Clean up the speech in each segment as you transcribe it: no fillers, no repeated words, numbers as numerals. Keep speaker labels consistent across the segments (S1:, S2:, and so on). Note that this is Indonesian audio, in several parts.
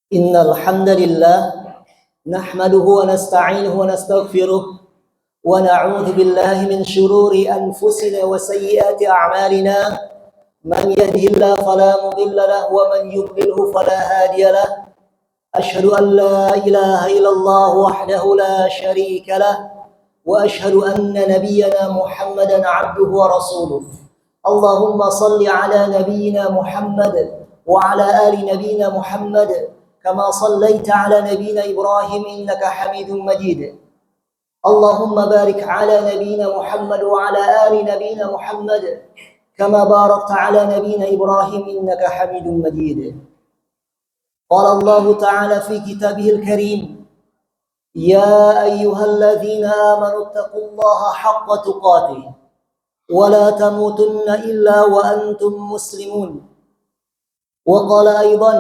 S1: Innal hamdalillah nahmaduhu wa nasta'inuhu wa nastaghfiruh wa na'udzu billahi min shururi anfusina wa sayyiati a'malina man yahdihillahu fala mudilla lahu wa man yudlilhu fala hadiya lahu ashhadu an la ilaha illallah wahdahu la syarika lahu wa ashhadu anna nabiyyana Muhammadan 'abduhu wa rasuluh. Allahumma salli ala nabiyyina Muhammad wa ala ali nabiyyina Muhammad كما صليت على نبينا إبراهيم إنك حميد مجيد. اللهم بارك على نبينا محمد وعلى آل نبينا محمد كما باركت على نبينا إبراهيم إنك حميد مجيد. قال الله تعالى في كتابه الكريم: يا أيها الذين آمنوا اتقوا الله حق تقاته ولا تموتن إلا وأنتم مسلمون. وقال أيضا: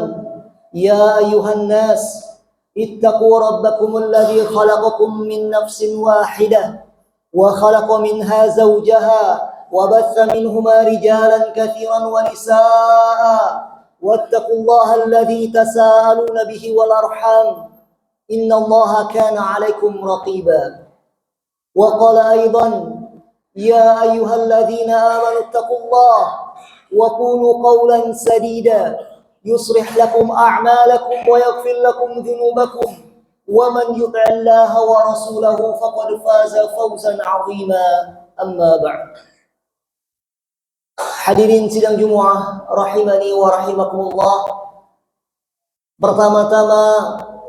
S1: يا أيها الناس اتقوا ربكم الذي خلقكم من نفس واحدة وخلق منها زوجها وبث منهما رجالا كثيرا ونساء واتقوا الله الذي تساءلون به والأرحام إن الله كان عليكم رقيبا. وقال أيضا: يا أيها الذين آمنوا اتقوا الله وقولوا قولا سديدا يصلح لكم أعمالكم ويغفر لكم ذنوبكم ومن يطع الله ورسوله فقد فاز فوزا عظيما. أما بعد. Hadirin sidang Jumat rahimani wa rahimakumullah. Pertama-tama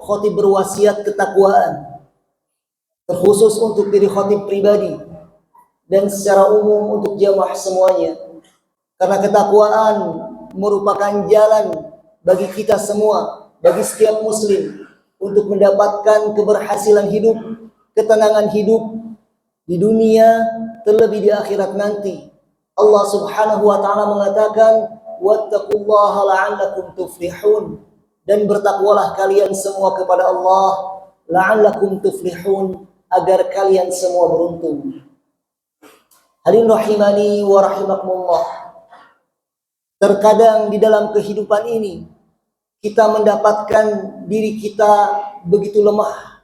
S1: khatib berwasiat ketakwaan, terkhusus untuk diri khatib pribadi dan secara umum untuk jamaah semuanya. Karena ketakwaan merupakan jalan bagi kita semua, bagi setiap muslim untuk mendapatkan keberhasilan hidup, ketenangan hidup di dunia terlebih di akhirat nanti. Allah Subhanahu wa taala mengatakan, wattaqullaha la'allakum tuflihun, dan bertakwalah kalian semua kepada Allah, la'allakum tuflihun, agar kalian semua beruntung. Hadirin rahimani wa rahimakumullah. Terkadang di dalam kehidupan ini kita mendapatkan diri kita begitu lemah.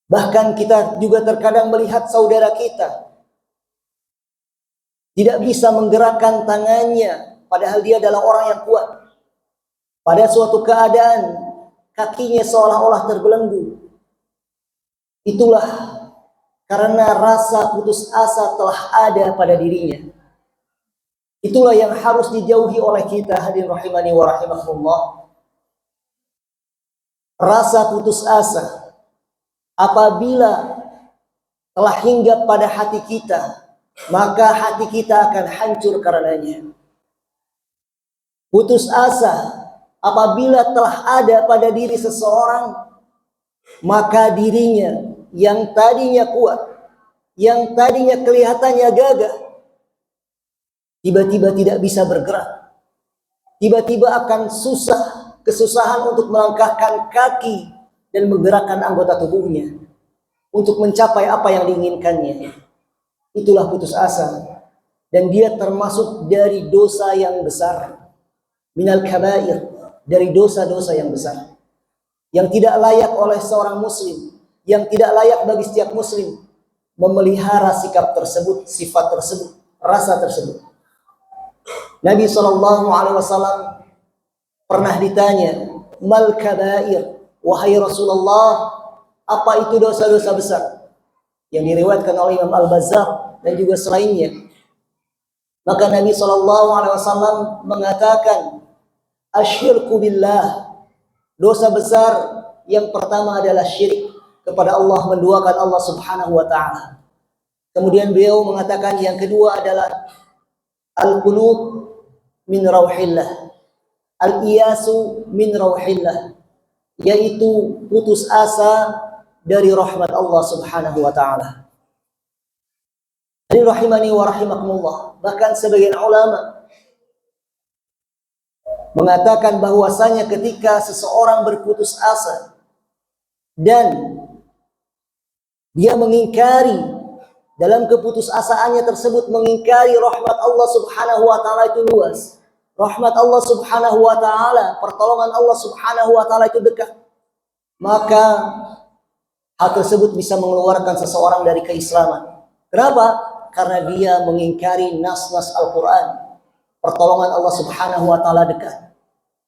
S1: Bahkan kita juga terkadang melihat saudara kita tidak bisa menggerakkan tangannya, padahal dia adalah orang yang kuat. Pada suatu keadaan kakinya seolah-olah terbelenggu. Itulah karena rasa putus asa telah ada pada dirinya. Itulah yang harus dijauhi oleh kita, hadirin rahimani wa rahimakumullah. Rasa putus asa apabila telah hinggap pada hati kita, maka hati kita akan hancur karenanya. Putus asa apabila telah ada pada diri seseorang, maka dirinya yang tadinya kuat, yang tadinya kelihatannya gagah, tiba-tiba tidak bisa bergerak. Tiba-tiba akan kesusahan untuk melangkahkan kaki dan menggerakkan anggota tubuhnya untuk mencapai apa yang diinginkannya. Itulah putus asa. Dan dia termasuk dari dosa yang besar. Minal kabair, dari dosa-dosa yang besar. Yang tidak layak oleh seorang muslim, yang tidak layak bagi setiap muslim memelihara sikap tersebut, sifat tersebut, rasa tersebut. Nabi SAW pernah ditanya, mal kabair, wahai Rasulullah, apa itu dosa-dosa besar? Yang diriwayatkan oleh Imam Al-Bazzar dan juga selainnya. Maka Nabi SAW mengatakan, asyirku billah, dosa besar yang pertama adalah syirik kepada Allah, menduakan Allah Subhanahu wa taala. Kemudian beliau mengatakan yang kedua adalah al-qunut min rauhillah, al-iyasu min rauhillah, yaitu putus asa dari rahmat Allah Subhanahu wa taala. Hadirin rahimani wa rahimakumullah. Bahkan sebagian ulama mengatakan bahwasanya ketika seseorang berputus asa dan dia mengingkari, dalam keputusasaannya tersebut mengingkari rahmat Allah Subhanahu wa taala itu luas, rahmat Allah Subhanahu wa taala, pertolongan Allah Subhanahu wa taala itu dekat, maka hal tersebut bisa mengeluarkan seseorang dari keislaman. Kenapa? Karena dia mengingkari nas-nas Al-Quran. Pertolongan Allah Subhanahu wa taala dekat.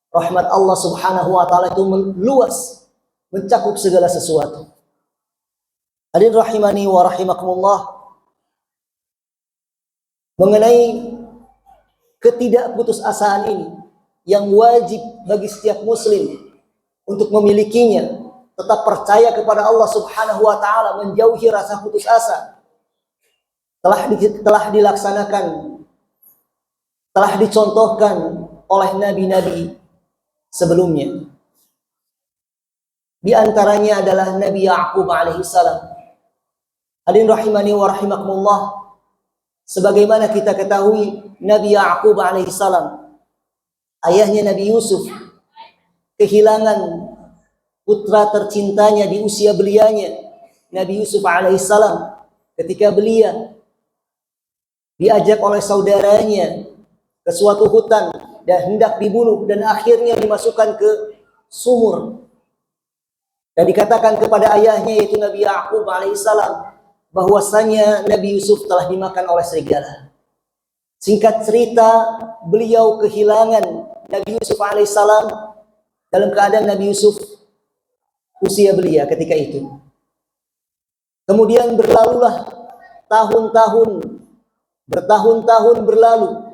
S1: Rahmat Allah Subhanahu wa taala itu luas, mencakup segala sesuatu. Hadirin rahimani wa rahimakumullah, mengenai ketidakputusasaan ini yang wajib bagi setiap muslim untuk memilikinya, tetap percaya kepada Allah Subhanahu wa taala, menjauhi rasa putus asa, telah dilaksanakan, telah dicontohkan oleh nabi-nabi sebelumnya. Di antaranya adalah Nabi Ya'qub alaihi salam. Hadirin rahimani wa rahimakumullah, sebagaimana kita ketahui, Nabi Ya'qub alaihi salam, ayahnya Nabi Yusuf, kehilangan putra tercintanya di usia belianya, Nabi Yusuf alaihi salam, ketika belia diajak oleh saudaranya ke suatu hutan dan hendak dibunuh dan akhirnya dimasukkan ke sumur. Dan dikatakan kepada ayahnya, yaitu Nabi Ya'qub alaihissalam, bahwasanya Nabi Yusuf telah dimakan oleh serigala. Singkat cerita, beliau kehilangan Nabi Yusuf alaihissalam dalam keadaan Nabi Yusuf usia belia ketika itu. Kemudian berlalulah bertahun-tahun berlalu.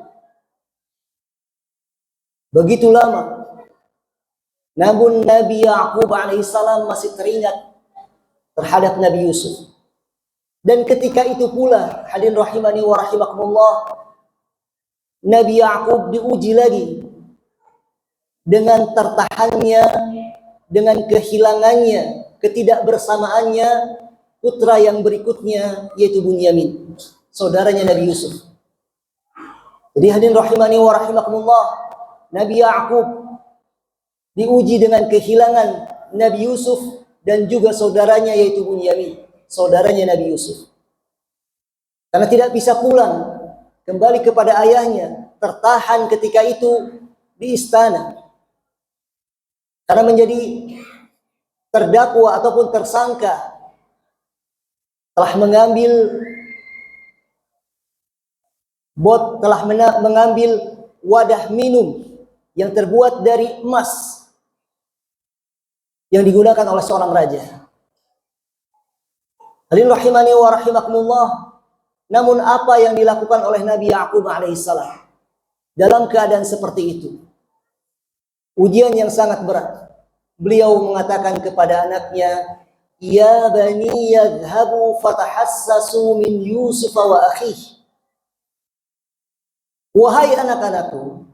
S1: Begitu lama. Namun Nabi Ya'qub alaihissalam masih teringat terhadap Nabi Yusuf. Dan ketika itu pula, hadirin rahimani wa rahimakumullah, Nabi Ya'qub diuji lagi dengan tertahannya, dengan kehilangannya, ketidakbersamaannya putra yang berikutnya, yaitu Bunyamin, saudaranya Nabi Yusuf. Jadi hadirin rahimani wa rahimakumullah, Nabi Ya'qub diuji dengan kehilangan Nabi Yusuf dan juga saudaranya, yaitu Bunyamin, saudaranya Nabi Yusuf. Karena tidak bisa pulang kembali kepada ayahnya, tertahan ketika itu di istana. Karena menjadi terdakwa ataupun tersangka, telah mengambil wadah minum yang terbuat dari emas yang digunakan oleh seorang raja. Hadirin rahimani wa rahimakumullah, namun apa yang dilakukan oleh Nabi Ya'qub alaihissalam dalam keadaan seperti itu? Ujian yang sangat berat. Beliau mengatakan kepada anaknya, "Ya bani yadhhabu fatahassasu min Yusuf wa akhihi." Wahai anak-anakku,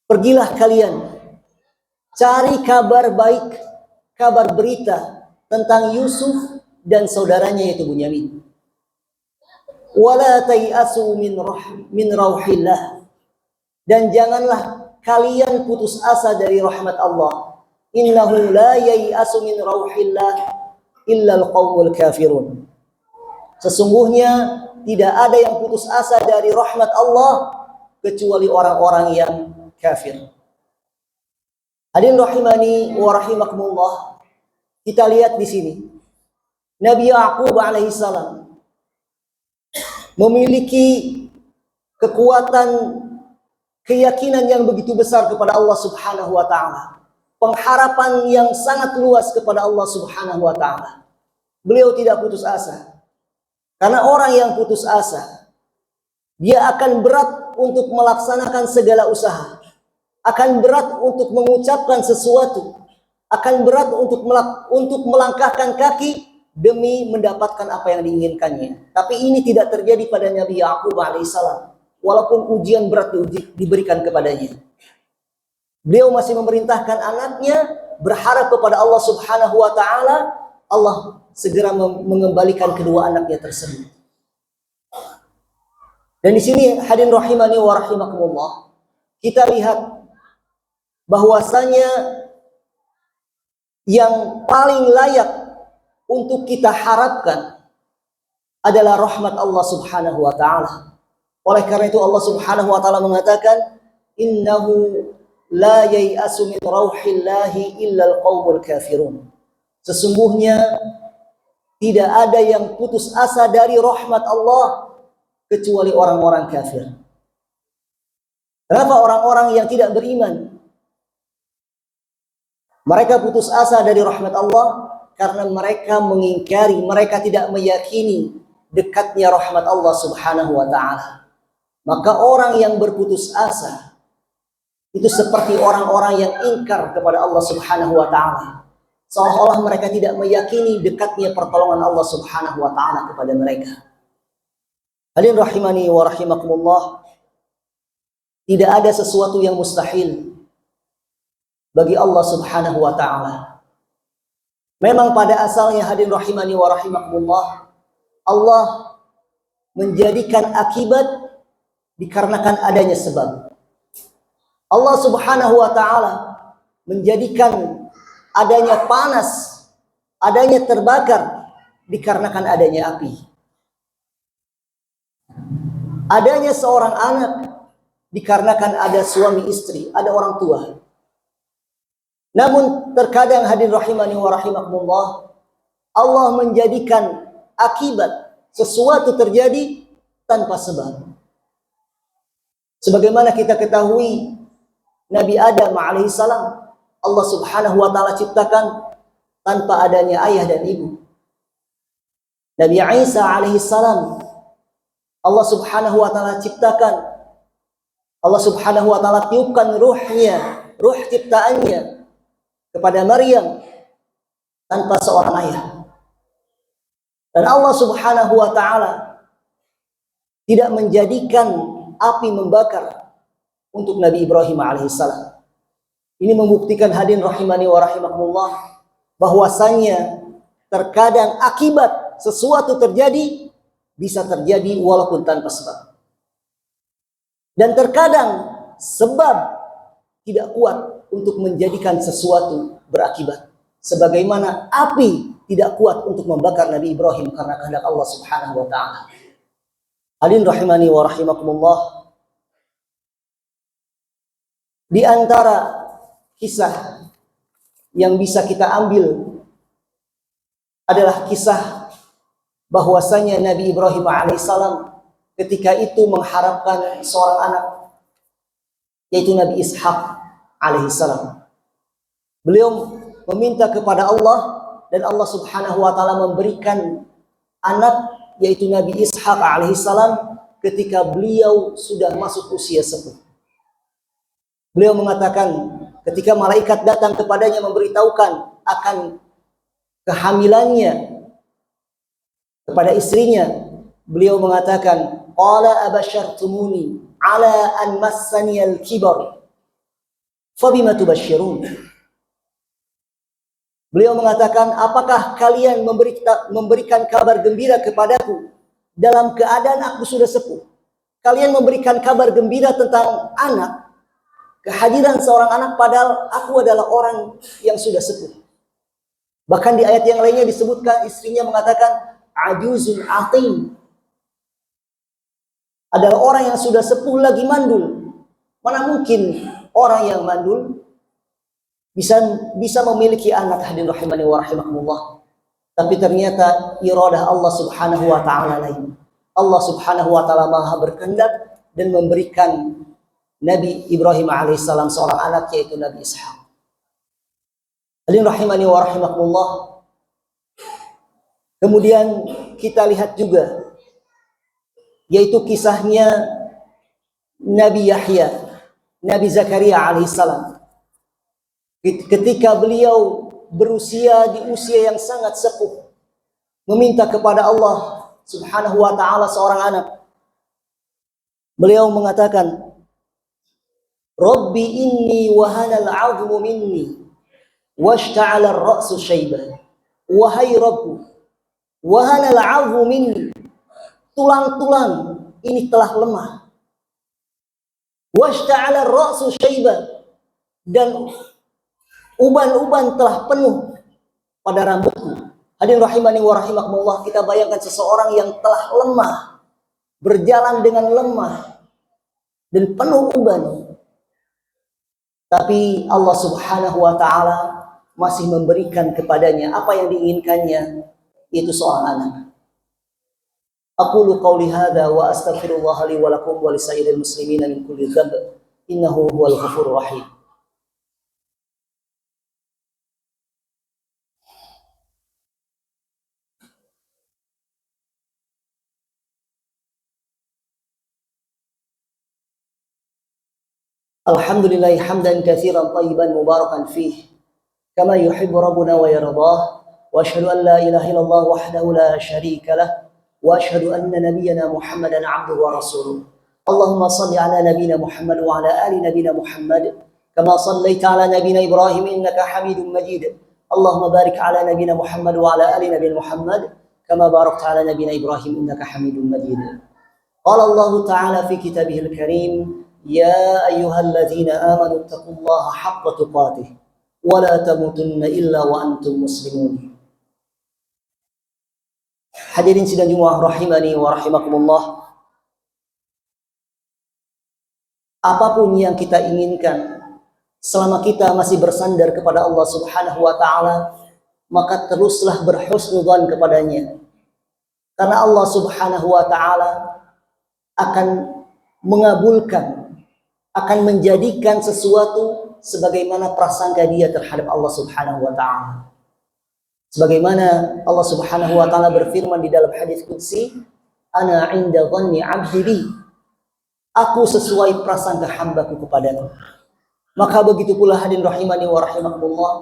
S1: pergilah kalian cari kabar baik, kabar berita tentang Yusuf dan saudaranya, yaitu Bunyamin. Wala tayasu min rauhillah, dan janganlah kalian putus asa dari rahmat Allah. Innahu la yayasu min rauhillah illa alqaumul kafirun. Sesungguhnya tidak ada yang putus asa dari rahmat Allah kecuali orang-orang yang kafir. Hadirin rahimani wa rahimakumullah, kita lihat di sini Nabi Ya'qub alaihissalam memiliki kekuatan, keyakinan yang begitu besar kepada Allah Subhanahu wa taala, pengharapan yang sangat luas kepada Allah Subhanahu wa taala. Beliau tidak putus asa. Karena orang yang putus asa, dia akan berat untuk melaksanakan segala usaha, akan berat untuk mengucapkan sesuatu, akan berat untuk melangkahkan kaki demi mendapatkan apa yang diinginkannya. Tapi ini tidak terjadi pada Nabi Ya'qub alaihissalam, walaupun ujian berat diberikan kepadanya. Beliau masih memerintahkan anaknya berharap kepada Allah Subhanahu wa taala, Allah segera mengembalikan kedua anaknya tersebut. Dan di sini hadirin rahimani wa rahimakumullah, kita lihat bahwasanya yang paling layak untuk kita harapkan adalah rahmat Allah Subhanahu wa taala. Oleh karena itu Allah Subhanahu wa taala mengatakan, innahu la yai'asu min rauhillahi illa al-qaumul kafirun. Sesungguhnya tidak ada yang putus asa dari rahmat Allah kecuali orang-orang kafir. Kenapa orang-orang yang tidak beriman mereka putus asa dari rahmat Allah? Karena mereka mengingkari, mereka tidak meyakini dekatnya rahmat Allah Subhanahu wa ta'ala. Maka orang yang berputus asa itu seperti orang-orang yang ingkar kepada Allah Subhanahu wa ta'ala. Seolah-olah mereka tidak meyakini dekatnya pertolongan Allah Subhanahu wa ta'ala kepada mereka. Hadirin rahimani wa rahimakumullah, tidak ada sesuatu yang mustahil bagi Allah Subhanahu wa ta'ala. Memang pada asalnya, hadirin rahimani wa rahimakumullah, Allah menjadikan akibat dikarenakan adanya sebab. Allah Subhanahu wa ta'ala menjadikan adanya panas, adanya terbakar dikarenakan adanya api. Adanya seorang anak dikarenakan ada suami istri, ada orang tua. Namun terkadang, hadirin rahimani wa rahimakumullah, Allah menjadikan akibat sesuatu terjadi tanpa sebab. Sebagaimana kita ketahui, Nabi Adam alaihissalam Allah Subhanahu wa ta'ala ciptakan tanpa adanya ayah dan ibu. Nabi Isa alaihissalam Allah Subhanahu wa ta'ala ciptakan, Allah Subhanahu wa ta'ala tiupkan ruhnya, ruh ciptaannya kepada Maryam tanpa seorang ayah. Dan Allah Subhanahu wa ta'ala tidak menjadikan api membakar untuk Nabi Ibrahim alaihissalam. Ini membuktikan, hadirin rahimani wa rahimakumullah, bahwasannya terkadang akibat sesuatu terjadi bisa terjadi walaupun tanpa sebab. Dan terkadang sebab tidak kuat untuk menjadikan sesuatu berakibat. Sebagaimana api tidak kuat untuk membakar Nabi Ibrahim karena kehendak Allah Subhanahu wa ta'ala. Hadirin rahimani wa rahimakumullah, di antara kisah yang bisa kita ambil adalah kisah bahwasanya Nabi Ibrahim alaihissalam ketika itu mengharapkan seorang anak, yaitu Nabi Ishak alaihissalam. Beliau meminta kepada Allah dan Allah Subhanahu wa ta'ala memberikan anak, yaitu Nabi Ishak alaihissalam, ketika beliau sudah masuk usia sepuh. Beliau mengatakan ketika malaikat datang kepadanya memberitahukan akan kehamilannya kepada istrinya, beliau mengatakan, qala abashartumuni ala an massani al-kibar fabima tubashshirun. Beliau mengatakan, apakah kalian memberikan kabar gembira kepadaku dalam keadaan aku sudah sepuh? Kalian memberikan kabar gembira tentang anak, kehadiran seorang anak, padahal aku adalah orang yang sudah sepuh. Bahkan di ayat yang lainnya disebutkan istrinya mengatakan ajuzun aqim, adalah orang yang sudah sepuh lagi mandul. Mana mungkin orang yang mandul bisa memiliki anak, hadirin rahimani wa rahimakumullah. Tapi ternyata iradah Allah Subhanahu wa ta'ala lain. Allah Subhanahu wa ta'ala maha berkehendak dan memberikan Nabi Ibrahim alaihissalam seorang anak, yaitu Nabi Ishak. Hadirin rahimani wa rahimakumullah. Kemudian kita lihat juga, yaitu kisahnya Nabi Yahya, Nabi Zakaria alaihissalam. Ketika beliau berusia di usia yang sangat sepuh, meminta kepada Allah Subhanahu wa ta'ala seorang anak. Beliau mengatakan, Rabbi inni wahanal 'azmu minni washta'ala ar-ra'su shaybah. Wahai Rabbku, wahanal 'azmu minni, tulang-tulang ini telah lemah. Washta'ala ar-ra'su shaybah, dan uban-uban telah penuh pada rambutku. Hadirin rahimani wa rahimakumullah, kita bayangkan seseorang yang telah lemah, berjalan dengan lemah dan penuh uban. Tapi Allah Subhanahu wa taala masih memberikan kepadanya apa yang diinginkannya, yaitu seorang anak. Aqulu qawli hadza wa astaghfirullah li wa lakum wa lisairil muslimina min kulli dhanb innahu huwal ghafurur rahim. Alhamdulillah hamdan katsiran tayyiban mubarakan fih kama yuhibbu rabbuna wa yardah wa asyhadu an la ilaha illallah wahdahu la syarika lah wa asyhadu anna nabiyyana Muhammadan 'abduhu wa rasuluh. Allahumma shalli ala nabiyyina Muhammad wa ala ali nabiyyina Muhammad kama shallaita ala nabiyyina Ibrahim innaka Hamidum Majid. Allahumma barik ala nabiyyina Muhammad wa ala ali nabiyyina Muhammad kama barakta ala nabiyyina Ibrahim innaka Hamidum Majid. Qala Allah ta'ala fi kitabihil karim يا أيها الذين آمنوا اتقوا الله حق تقاته ولا تموتن إلا وأنتم مسلمون. Hadirin sidang Jumat rahimani wa rahimakumullah. Apapun yang kita inginkan selama kita masih bersandar kepada Allah Subhanahu wa taala, maka teruslah berhusnudzan kepadanya. Karena Allah Subhanahu wa taala akan mengabulkan, akan menjadikan sesuatu sebagaimana prasangka dia terhadap Allah Subhanahu wa taala. Sebagaimana Allah Subhanahu wa taala berfirman di dalam hadis qudsi, "Ana 'inda dhanni 'abdi bi." Aku sesuai prasangka hambaku kepadaku. Maka begitu pula hadirin rahimani wa rahimakumullah,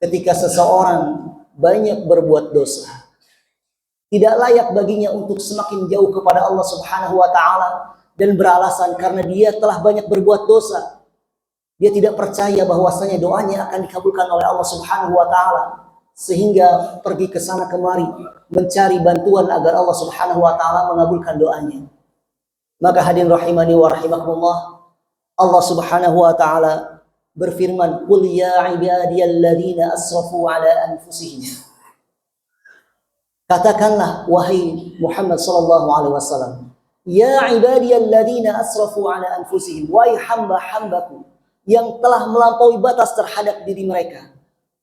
S1: ketika seseorang banyak berbuat dosa, tidak layak baginya untuk semakin jauh kepada Allah Subhanahu wa taala dan beralasan karena dia telah banyak berbuat dosa. Dia tidak percaya bahwasanya doanya akan dikabulkan oleh Allah Subhanahu wa taala, sehingga pergi ke sana kemari mencari bantuan agar Allah Subhanahu wa taala mengabulkan doanya. Maka hadirin rahimani wa rahimakumullah, Allah Subhanahu wa taala berfirman, "Qul ya ibadiyalladzina asrafu ala anfusihim." Katakanlah wahai Muhammad sallallahu alaihi wasallam, ya ibadiyalladzina asrafu ala anfusihim, wahai hamba-hambaku yang telah melampaui batas terhadap diri mereka,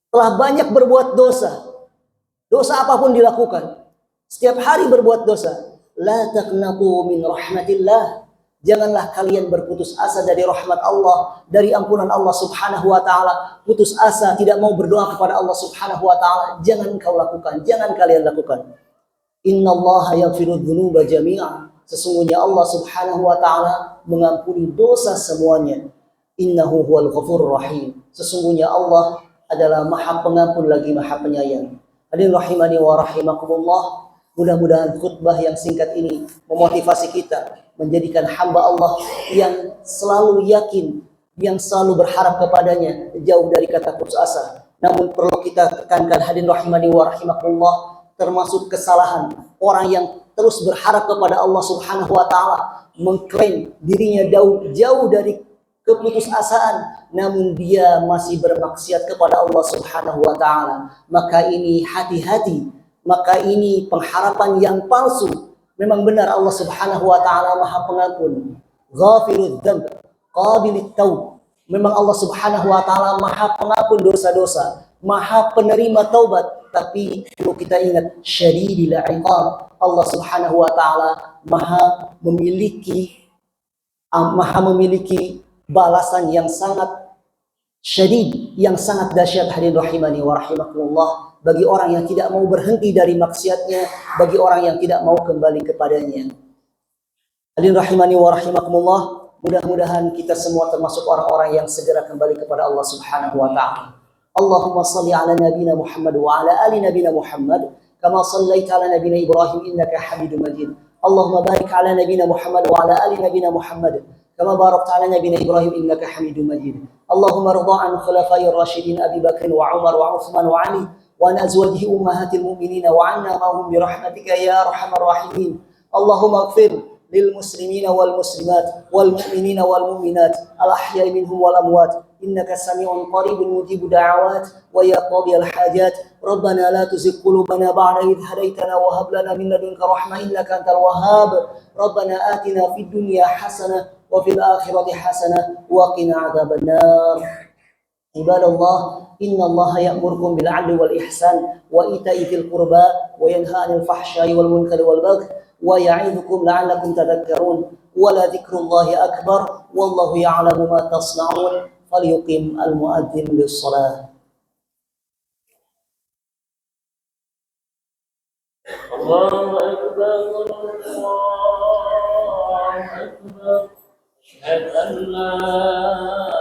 S1: telah banyak berbuat dosa. Dosa apapun dilakukan, setiap hari berbuat dosa. La taqnatu min rahmatillah. Janganlah kalian berputus asa dari rahmat Allah, dari ampunan Allah Subhanahu wa taala. Putus asa, tidak mau berdoa kepada Allah Subhanahu wa taala, jangan kau lakukan, jangan kalian lakukan. Innallaha yaghfiru dzunuba jami'a. Sesungguhnya Allah Subhanahu wa taala mengampuni dosa semuanya. Innahu huwal ghafurur rahim. Sesungguhnya Allah adalah Maha Pengampun lagi Maha Penyayang. Hadirin rahimani wa rahimakumullah, mudah-mudahan khutbah yang singkat ini memotivasi kita menjadikan hamba Allah yang selalu yakin, yang selalu berharap kepadanya, jauh dari kata putus asa. Namun perlu kita tekankan hadirin rahimani wa rahimakumullah, termasuk kesalahan orang yang terus berharap kepada Allah Subhanahu wa taala, mengklaim dirinya jauh dari keputusasaan, namun dia masih bermaksiat kepada Allah Subhanahu wa taala. Maka ini hati-hati, maka ini pengharapan yang palsu. Memang benar Allah Subhanahu wa taala Maha Pengampun, Ghafirudz dzamb, Qabilit taub. Memang Allah Subhanahu wa taala Maha Pengampun dosa-dosa, Maha Penerima taubat, tapi perlu kita ingat syadidil iqab. Allah Subhanahu wa taala Maha memiliki balasan yang sangat syadid, yang sangat dahsyat. Hadirin rahimani wa rahimakumullah, bagi orang yang tidak mau berhenti dari maksiatnya, bagi orang yang tidak mau kembali kepadanya. Hadirin rahimani wa rahimakumullah, mudah-mudahan kita semua termasuk orang-orang yang segera kembali kepada Allah Subhanahu wa taala. Allahumma salli ala nabiyyina Muhammad wa ala ali nabiyyina Muhammad kama shallaita ala nabiyyina Ibrahim innaka Hamidum Majid. Allahumma barik ala nabiyyina Muhammad wa ala ali nabiyyina Muhammad كما باركت على نبينا إبراهيم إنك حميد مجيد. اللهم ارض عن خلفاء الراشدين أبي بكر وعمر وعثمان وعلي وعن أزواجه أمهات المؤمنين وعنا معهم برحمتك يا أرحم الراحمين. اللهم اغفر للمسلمين والمسلمات والمؤمنين والمؤمنات الأحياء منهم والأموات إنك سميع قريب مجيب دعوات ويا قاضي الحاجات. ربنا لا تزغ قلوبنا بعد إذ هديتنا وهب لنا من لدنك رحمة إنك أنت الوهاب. ربنا آتنا في الدنيا حسنة وفي الآخرة حسنة وقنا عذاب النار. عباد الله إن الله يأمركم بالعدل والإحسان وإيتاء ذي القربى وينهى عن الفحشاء والمنكر والبغي ويعظكم لعلكم تذكرون ولذكر الله أكبر والله يعلم ما تصنعون فليقم المؤذن للصلاة.
S2: الله أكبر الله أكبر أشهد أن لا